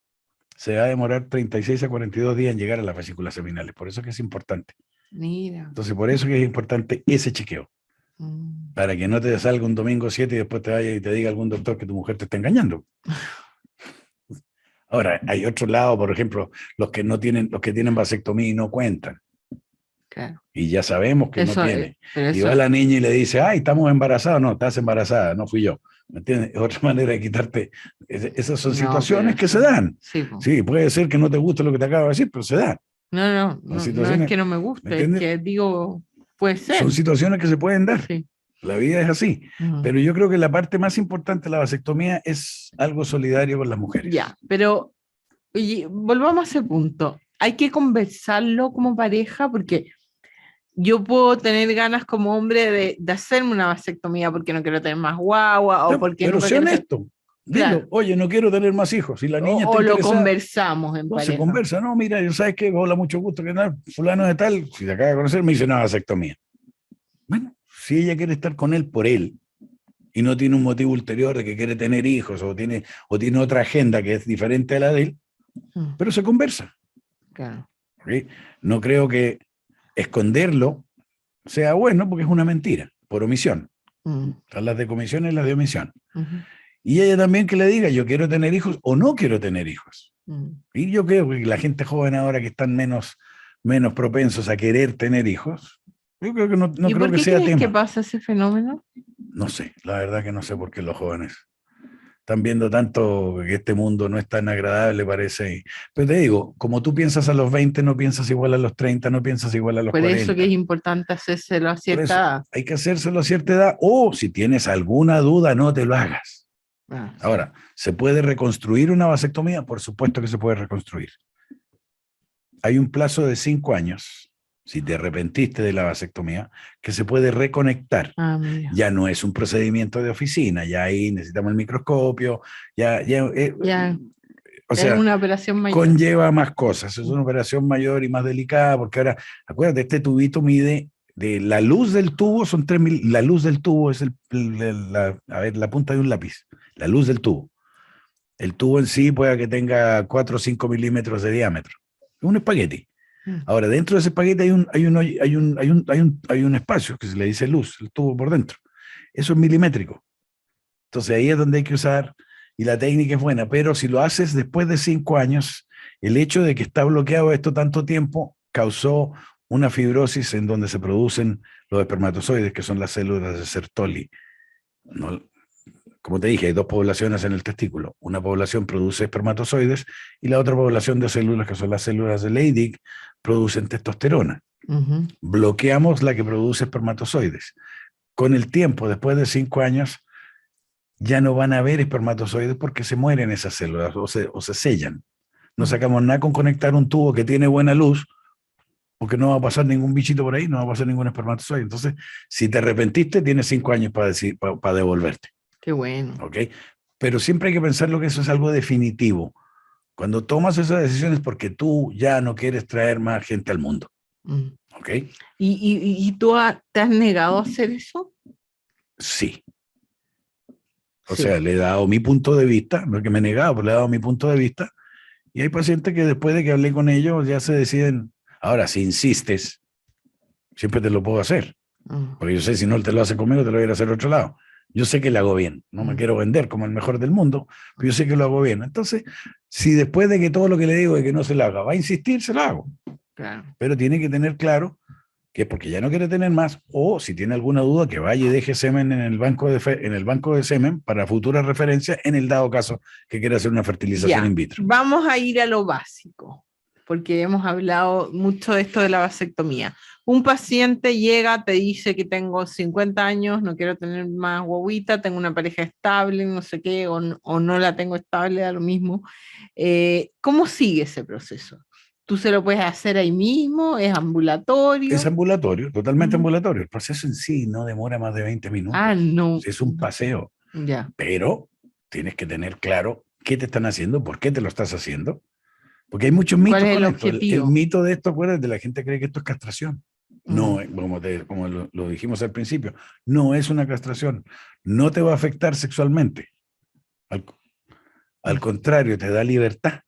se va a demorar 36 a 42 días en llegar a las vesículas seminales. Por eso que es importante. Mira. Entonces, por eso que es importante ese chequeo. Para que no te salga un domingo 7 y después te vaya y te diga algún doctor que tu mujer te está engañando. Ahora, hay otro lado, por ejemplo, los que tienen vasectomía y no cuentan. Claro. Y ya sabemos que no tiene. Y va la niña y le dice, ay, estamos embarazados. No, estás embarazada, no fui yo. ¿Me entiendes? Es otra manera de quitarte. Esas son situaciones que se dan. Sí, puede ser que no te guste lo que te acabo de decir, pero se da. No es que no me guste, es que digo, puede ser. Son situaciones que se pueden dar. Sí. La vida es así. Pero yo creo que la parte más importante de la vasectomía es algo solidario con las mujeres. Ya, pero volvamos a ese punto. Hay que conversarlo como pareja, porque yo puedo tener ganas como hombre de hacerme una vasectomía porque no quiero tener más guagua o porque pero no sé honesto. Dilo, claro. Oye, no quiero tener más hijos. Si la niña está lo conversamos en pareja. Se conversa, no, mira, yo sabes que hola, mucho gusto, que tal, fulano de tal, si te acaba de conocer, me dice una vasectomía. Bueno, si ella quiere estar con él por él y no tiene un motivo ulterior de que quiere tener hijos o tiene otra agenda que es diferente a la de él, pero se conversa. Claro. ¿Sí? No creo que esconderlo sea bueno porque es una mentira, por omisión. Están las de comisión y las de omisión. Y ella también que le diga, yo quiero tener hijos o no quiero tener hijos. Y yo creo que la gente joven ahora que están menos propensos a querer tener hijos, yo creo que no creo que sea tema. ¿Y por qué crees que pasa ese fenómeno? No sé, la verdad que no sé por qué los jóvenes están viendo tanto que este mundo no es tan agradable, parece. Pero te digo, como tú piensas a los 20, no piensas igual a los 30, no piensas igual a los 40. Por eso que es importante hacérselo a cierta edad. Hay que hacérselo a cierta edad, o si tienes alguna duda, no te lo hagas. Ahora, ¿se puede reconstruir una vasectomía? Por supuesto que se puede reconstruir. Hay un plazo de 5 años, si te arrepentiste de la vasectomía, que se puede reconectar. Ya no es un procedimiento de oficina, ya ahí necesitamos el microscopio, o sea, es una operación mayor. Conlleva más cosas, es una operación mayor y más delicada, porque ahora, acuérdate, este tubito mide, de la luz del tubo son 3.000, la luz del tubo es la punta de un lápiz, la luz del tubo. El tubo en sí puede que tenga 4 o 5 milímetros de diámetro, un espagueti. Ahora, dentro de ese espagueti hay un espacio que se le dice luz, el tubo por dentro. Eso es milimétrico. Entonces ahí es donde hay que usar, y la técnica es buena, pero si lo haces después de 5 años, el hecho de que está bloqueado esto tanto tiempo causó una fibrosis en donde se producen los espermatozoides, que son las células de Sertoli. ¿No? Como te dije, hay 2 poblaciones en el testículo. Una población produce espermatozoides y la otra población de células, que son las células de Leydig, producen testosterona. Bloqueamos la que produce espermatozoides. Con el tiempo, después de 5 años, ya no van a haber espermatozoides porque se mueren esas células o se sellan. No sacamos nada con conectar un tubo que tiene buena luz, porque no va a pasar ningún bichito por ahí, no va a pasar ningún espermatozoide. Entonces, si te arrepentiste, tienes 5 años para devolverte. Qué bueno. ¿Ok? Pero siempre hay que pensar que eso es algo definitivo. Cuando tomas esas decisiones porque tú ya no quieres traer más gente al mundo. ¿Ok? ¿Y tú te has negado a hacer eso? Sí. O sea, le he dado mi punto de vista, no es que me he negado, pero le he dado mi punto de vista. Y hay pacientes que después de que hablé con ellos ya se deciden. Ahora, si insistes, siempre te lo puedo hacer. Porque yo sé, si no él te lo hace conmigo, te lo voy a ir a hacer a otro lado. Yo sé que lo hago bien, no me quiero vender como el mejor del mundo, pero yo sé que lo hago bien. Entonces, si después de que todo lo que le digo de que no se lo haga, va a insistir, se lo hago. Claro. Pero tiene que tener claro que es porque ya no quiere tener más, o si tiene alguna duda, que vaya y deje semen en el banco de semen para futura referencia, en el dado caso que quiera hacer una fertilización in vitro. Vamos a ir a lo básico, porque hemos hablado mucho de esto de la vasectomía. Un paciente llega, te dice que tengo 50 años, no quiero tener más guaguita, tengo una pareja estable, no sé qué, o no la tengo estable, da lo mismo. ¿Cómo sigue ese proceso? ¿Tú se lo puedes hacer ahí mismo? ¿Es ambulatorio? Es ambulatorio, totalmente ambulatorio. El proceso en sí no demora más de 20 minutos. No. Es un paseo. Ya. Pero tienes que tener claro qué te están haciendo, por qué te lo estás haciendo. Porque hay muchos mitos con esto. El mito de esto, acuérdate, la gente cree que esto es castración. No, como lo dijimos al principio, no es una castración. No te va a afectar sexualmente. Al contrario, te da libertad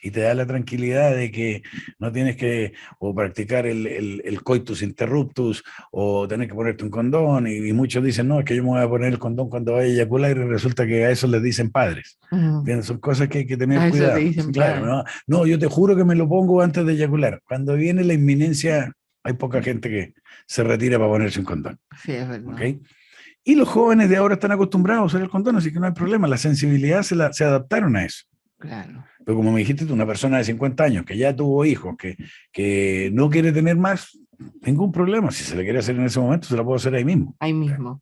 y te da la tranquilidad de que no tienes que o practicar el coitus interruptus o tener que ponerte un condón. Y muchos dicen, no, es que yo me voy a poner el condón cuando vaya a eyacular, y resulta que a eso les dicen padres. Son cosas que hay que tener cuidado. Claro, no, yo te juro que me lo pongo antes de eyacular. Cuando viene la inminencia, hay poca gente que se retira para ponerse un condón. Sí, es verdad. ¿Okay? Y los jóvenes de ahora están acostumbrados a usar el condón, así que no hay problema. La sensibilidad se adaptaron a eso. Claro. Pero como me dijiste tú, una persona de 50 años que ya tuvo hijos, que no quiere tener más, ningún problema. Si se le quiere hacer en ese momento, se la puedo hacer ahí mismo. Ahí mismo.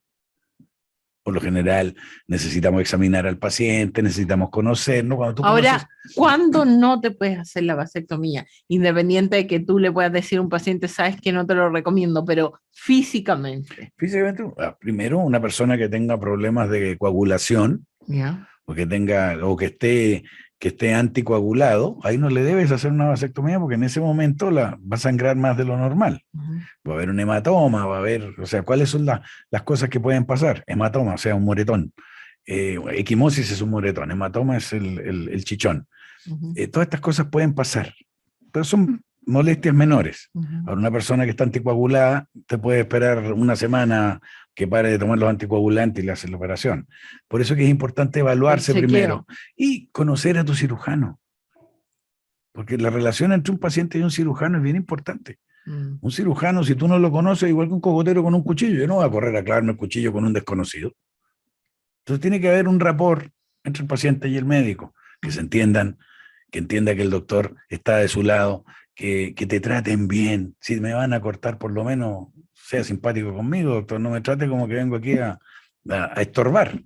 Por lo general, necesitamos examinar al paciente, necesitamos conocernos. Ahora, ¿cuándo no te puedes hacer la vasectomía? Independiente de que tú le puedas decir a un paciente, sabes que no te lo recomiendo, pero físicamente. Físicamente, primero, una persona que tenga problemas de coagulación, o que esté anticoagulado, ahí no le debes hacer una vasectomía porque en ese momento va a sangrar más de lo normal. Va a haber un hematoma, o sea, ¿cuáles son las cosas que pueden pasar? Hematoma, o sea, un moretón. Equimosis es un moretón, hematoma es el chichón. Todas estas cosas pueden pasar, pero son molestias menores. Ahora, una persona que está anticoagulada te puede esperar una semana que pare de tomar los anticoagulantes y le hace la operación. Por eso que es importante evaluarse primero y conocer a tu cirujano. Porque la relación entre un paciente y un cirujano es bien importante. Un cirujano, si tú no lo conoces, igual que un cocotero con un cuchillo, yo no voy a correr a clavarme el cuchillo con un desconocido. Entonces tiene que haber un rapport entre el paciente y el médico, que se entiendan, que entienda que el doctor está de su lado, que te traten bien. Si me van a cortar, por lo menos sea simpático conmigo, doctor, no me trate como que vengo aquí a estorbar.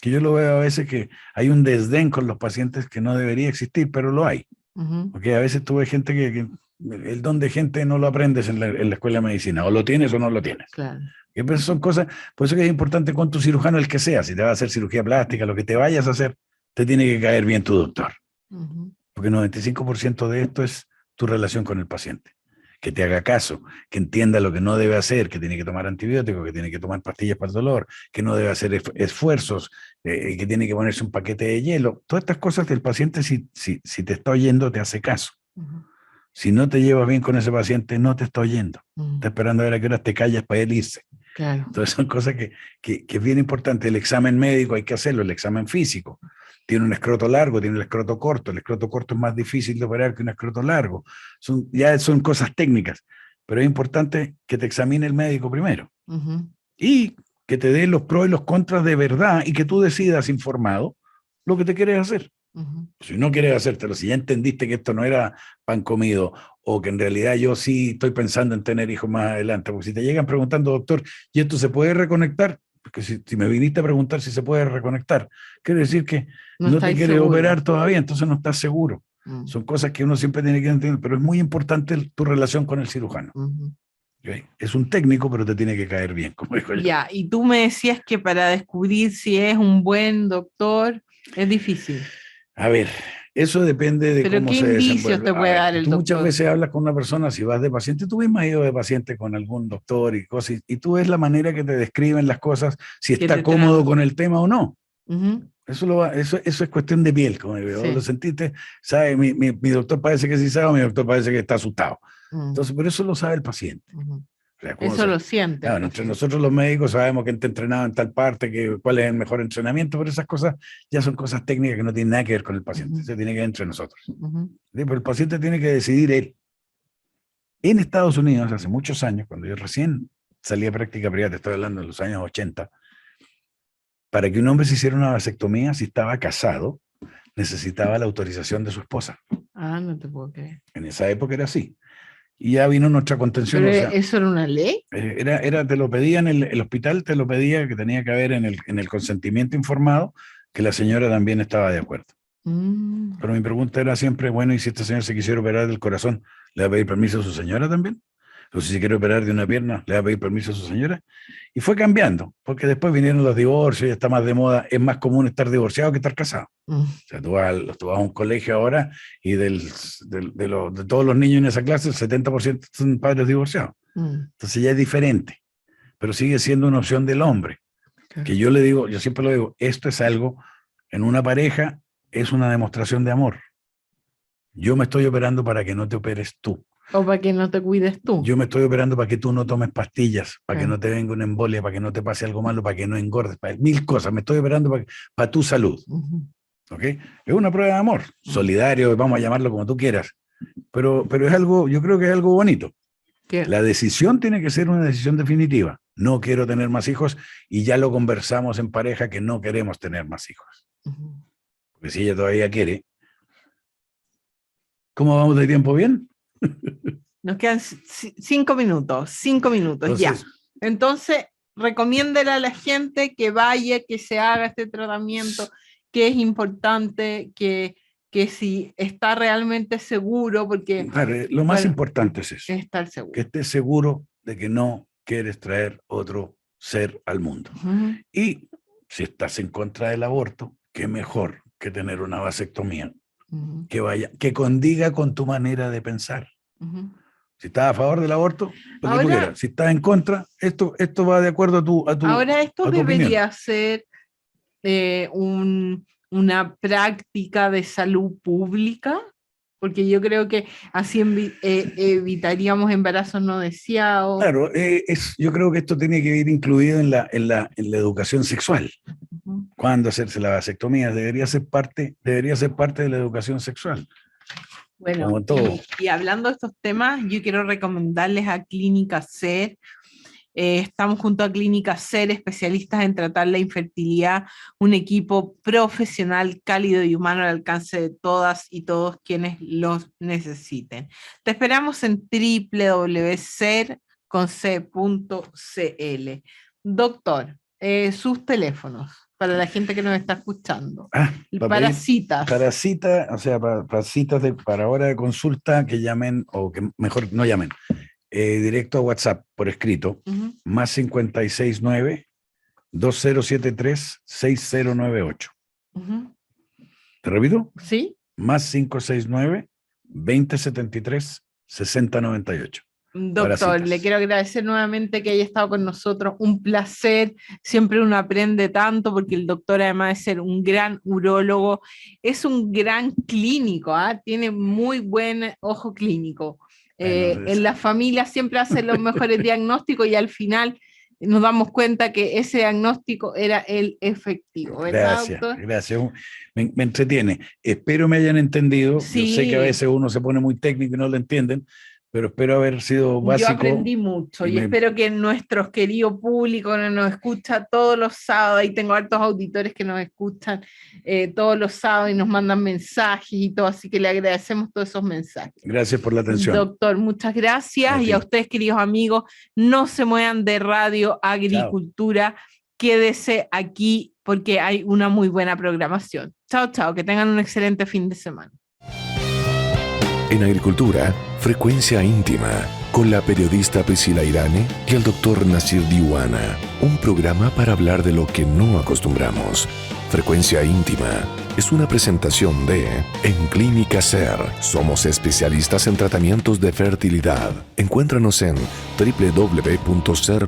Que yo lo veo a veces que hay un desdén con los pacientes que no debería existir, pero lo hay. Porque a veces tuve gente que el don de gente no lo aprendes en la escuela de medicina, o lo tienes o no lo tienes. Claro. Pero son cosas, por eso que es importante con tu cirujano, el que sea, si te va a hacer cirugía plástica, lo que te vayas a hacer, te tiene que caer bien tu doctor. Porque el 95% de esto es tu relación con el paciente. Que te haga caso, que entienda lo que no debe hacer, que tiene que tomar antibióticos, que tiene que tomar pastillas para el dolor, que no debe hacer esfuerzos, que tiene que ponerse un paquete de hielo. Todas estas cosas del paciente, si te está oyendo, te hace caso. Si no te llevas bien con ese paciente, no te está oyendo. Está esperando a ver a qué horas te callas para él irse. Claro. Entonces son cosas que es bien importante. El examen médico hay que hacerlo, el examen físico. Tiene un escroto largo, tiene el escroto corto. El escroto corto es más difícil de operar que un escroto largo. Ya son cosas técnicas, pero es importante que te examine el médico primero. Y que te dé los pros y los contras de verdad y que tú decidas informado lo que te quieres hacer. Si no quieres hacértelo, si ya entendiste que esto no era pan comido o que en realidad yo sí estoy pensando en tener hijos más adelante, porque si te llegan preguntando, doctor, ¿y esto se puede reconectar? Porque si me viniste a preguntar si se puede reconectar, quiere decir que no te quieres operar todavía, entonces no estás seguro. Son cosas que uno siempre tiene que entender, pero es muy importante tu relación con el cirujano. ¿Okay? Es un técnico, pero te tiene que caer bien, como digo yo. Ya, y tú me decías que para descubrir si es un buen doctor es difícil. A ver, eso depende de cómo se desenvuelve. ¿Pero qué indicios te puede dar el doctor? Muchas veces hablas con una persona, si vas de paciente, tú mismo has ido de paciente con algún doctor y cosas, y tú ves la manera que te describen las cosas, si está cómodo con el tema o no. Eso es cuestión de piel, como digo, sí. Lo sentiste, ¿sabe? Mi doctor parece que sí sabe, mi doctor parece que está asustado. Entonces, pero eso lo sabe el paciente. O sea, eso lo siente. Claro, entre nosotros los médicos sabemos que está entrenado en tal parte, cuál es el mejor entrenamiento, pero esas cosas ya son cosas técnicas que no tienen nada que ver con el paciente. Se tiene que ver entre nosotros. Pero el paciente tiene que decidir él. En Estados Unidos, hace muchos años, cuando yo recién salí a práctica privada, te estoy hablando de los años 80, para que un hombre se hiciera una vasectomía, si estaba casado, necesitaba la autorización de su esposa. Ah, no te puedo creer. En esa época era así. Y ya vino nuestra contención. ¿Pero o sea, eso era una ley? Te lo pedía en el hospital, te lo pedía que tenía que haber en el consentimiento informado que la señora también estaba de acuerdo. Pero mi pregunta era siempre, bueno, ¿y si este señor se quisiera operar del corazón, le va a pedir permiso a su señora también? O si se quiere operar de una pierna, ¿le va a pedir permiso a su señora? Y fue cambiando, porque después vinieron los divorcios, ya está más de moda, es más común estar divorciado que estar casado. O sea, tú vas a un colegio ahora y de todos los niños en esa clase, el 70% son padres divorciados. Entonces ya es diferente, pero sigue siendo una opción del hombre. Okay. Que yo le digo, yo siempre lo digo, esto es algo, en una pareja, es una demostración de amor. Yo me estoy operando para que no te operes tú. O para que no te cuides tú. Yo me estoy operando para que tú no tomes pastillas, para que no te venga una embolia, para que no te pase algo malo, para que no engordes, para mil cosas. Me estoy operando para tu salud. ¿Okay? Es una prueba de amor, solidario, vamos a llamarlo como tú quieras. Pero es algo, yo creo que es algo bonito. ¿Qué? La decisión tiene que ser una decisión definitiva. No quiero tener más hijos y ya lo conversamos en pareja que no queremos tener más hijos. Porque si ella todavía quiere. ¿Cómo vamos de tiempo? ¿Bien? Nos quedan 5 minutos. Entonces, ya. Entonces, recomiéndele a la gente que vaya, que se haga este tratamiento, que es importante, que si está realmente seguro, porque... Claro, lo más importante es eso. Estar seguro. Que estés seguro de que no quieres traer otro ser al mundo. Y si estás en contra del aborto, qué mejor que tener una vasectomía. Que condiga con tu manera de pensar. Si estás a favor del aborto, lo que tú quieras. Si estás en contra, esto va de acuerdo a tu ahora esto debería opinión. ser una práctica de salud pública, porque yo creo que así evitaríamos embarazos no deseados. Claro, yo creo que esto tiene que ir incluido en la educación sexual. ¿Cuándo hacerse la vasectomía? Debería ser parte de la educación sexual. Bueno, y hablando de estos temas, yo quiero recomendarles a Clínica SER. Estamos junto a Clínica SER, especialistas en tratar la infertilidad, un equipo profesional, cálido y humano al alcance de todas y todos quienes los necesiten. Te esperamos en www.ser.cl. Doctor, sus teléfonos para la gente que nos está escuchando. Para citas. Para citas, o sea, para citas para hora de consulta, que llamen, o que mejor no llamen, directo a WhatsApp por escrito, más 569-2073-6098. ¿Te repito? Sí. Más 569-2073-6098. Doctor, le quiero agradecer nuevamente que haya estado con nosotros, un placer, siempre uno aprende tanto porque el doctor, además de ser un gran urólogo, es un gran clínico, tiene muy buen ojo clínico. En la familia siempre hace los mejores diagnósticos y al final nos damos cuenta que ese diagnóstico era el efectivo, ¿verdad, doctor? Gracias. Me entretiene. Espero me hayan entendido. Sí. Yo sé que a veces uno se pone muy técnico y no lo entienden, pero espero haber sido básico. Yo aprendí mucho y espero que nuestros queridos públicos nos escucha todos los sábados, y tengo hartos auditores que nos escuchan todos los sábados y nos mandan mensajes y todo, así que le agradecemos todos esos mensajes. Gracias por la atención. Doctor, muchas gracias, y a ustedes, queridos amigos, no se muevan de Radio Agricultura, quédese aquí porque hay una muy buena programación. Chao, que tengan un excelente fin de semana. En Agricultura, Frecuencia Íntima, con la periodista Priscila Irane y el doctor Nasir Diwana. Un programa para hablar de lo que no acostumbramos. Frecuencia Íntima es una presentación de En Clínica SER. Somos especialistas en tratamientos de fertilidad. Encuéntranos en www.ser.cl.